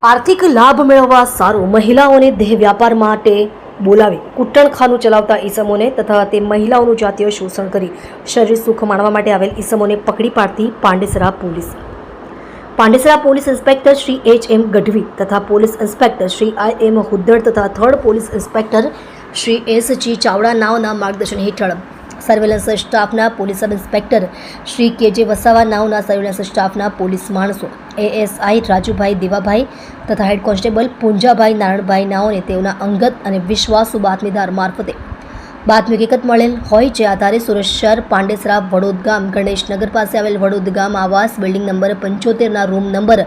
આર્થિક લાભ મેળવવા સારું મહિલાઓને દેહ વ્યાપાર માટે બોલાવી કૂટણખાનું ચલાવતા ઈસમોને તથા તે મહિલાઓનું જાતીય શોષણ કરી શરીર સુખ માણવા માટે આવેલ ઈસમોને પકડી પાડતી Pandesara police inspector Shri H.M. Gadhvi તથા police inspector Shri I.M. Huddad તથા third police inspector Shri S.G. Chavda નાઓના માર્ગદર્શન હેઠળ સર્વેલન્સ સ્ટાફના police sub inspector Shri K J. Vasava નાઓના સર્વેલન્સ સ્ટાફના પોલીસ માણસો ASI રાજુભાઈ દેવાભાઈ તથા હેડ કોન્સ્ટેબલ પૂંજાભાઈ નારણભાઈ નાઓને તેઓના અંગત અને વિશ્વાસુ બાતમીદાર મારફતે બાતમી હકીકત મળેલ હોય જે આધારે સુરત શહેર પાંડેસરા વડોદ ગામ ગણેશનગર પાસે આવેલ વડોદ ગામ આવાસ બિલ્ડિંગ નંબર 75ના રૂમ નંબર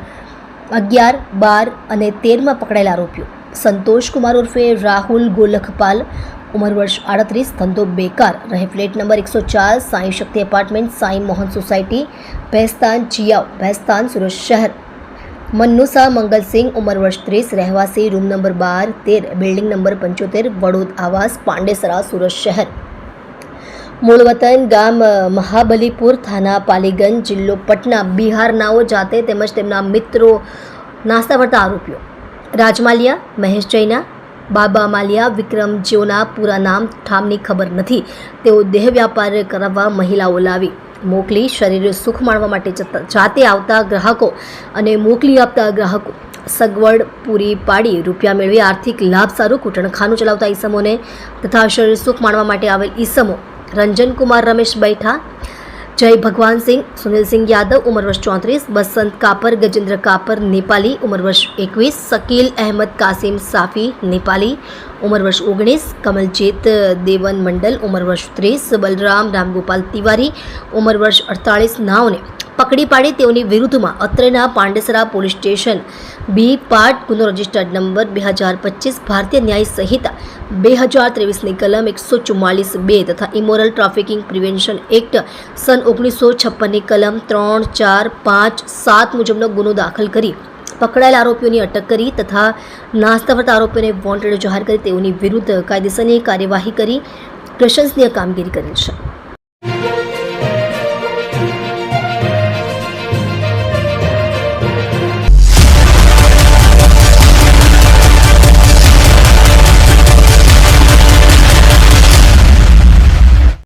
11, 12 અને 13માં પકડાયેલા આરોપીઓ સંતોષ કુમાર ઉર્ફે રાહુલ ગોલખપાલ ઉંમર વર્ષ 38, ધંધો બેકાર, રહે ફ્લેટ નંબર 104, સાંઈ શક્તિ એપાર્ટમેન્ટ, સાંઈ મોહન સોસાયટી, ભેસ્તાન ચિયાવ, ભેસ્તાન, સુરત શહેર. મન્નુસા મંગલસિંહ ઉંમર વર્ષ 30, રહેવાસી room number 12, 13, building number 75, Vadod આવાસ પાંડેસરા, સુરત શહેર. મૂળ વતન ગામ મહાબલીપુર, થાના પાલીગંજ, જિલ્લો પટના, બિહાર નાઓ જાતે તેમજ તેમના મિત્રો નાસ્તા ભરતા આરોપીઓ રાજમાલિયા, મહેશ જૈના, બાબા માલિયા, વિક્રમ જેઓના પૂરા નામ ઠામની ખબર નથી. તેઓ દેહ વ્યાપાર કરાવવા મહિલાઓ લાવી મોકલી શરીર સુખ માણવા માટે જાતે આવતા ગ્રાહકો અને મોકલી આપતા ગ્રાહકો સગવડ પૂરી પાડી રૂપિયા મેળવી આર્થિક લાભ સારું કૂટણખાનું ચલાવતા ઈસમોને તથા શરીર સુખ માણવા માટે આવેલ ઈસમો રંજનકુમાર રમેશ બૈઠા, જય ભગવાનસિંહ, સુનિલસિંહ યાદવ ઉંમર વર્ષ 34, બસંત કાપર, ગજેન્દ્ર કાપર નેપાલી ઉંમર વર્ષ 21, શકીલ અહેમદ કાસિમ સાફી નેપાલી ઉંમર વર્ષ 19, કમલજીત દેવન મંડલ ઉંમર વર્ષ 30, બલરામ રામગોપાલ તિવારી ઉંમર વર્ષ 48 નાઓને પકડી પાડી તેઓની વિરુદ્ધમાં અત્રેના પાંડેસરા પોલીસ સ્ટેશન બી પાર્ટ ગુનો રજિસ્ટર્ડ નંબર 2025 ભારતીય ન્યાય સંહિતા 2023ની કલમ 144(2) તથા ઇમોરલ ટ્રાફિકિંગ પ્રિવેન્શન એક્ટ સન 1956ની કલમ 3, 4, 5, 7 મુજબનો ગુનો દાખલ કરી પકડાયેલા આરોપીઓની અટક કરી તથા નાસ્તા ભરતા આરોપીઓને વોન્ટેડ જાહેર કરી તેઓની વિરુદ્ધ કાયદેસરની કાર્યવાહી કરી પ્રશંસનીય કામગીરી કરેલ છે.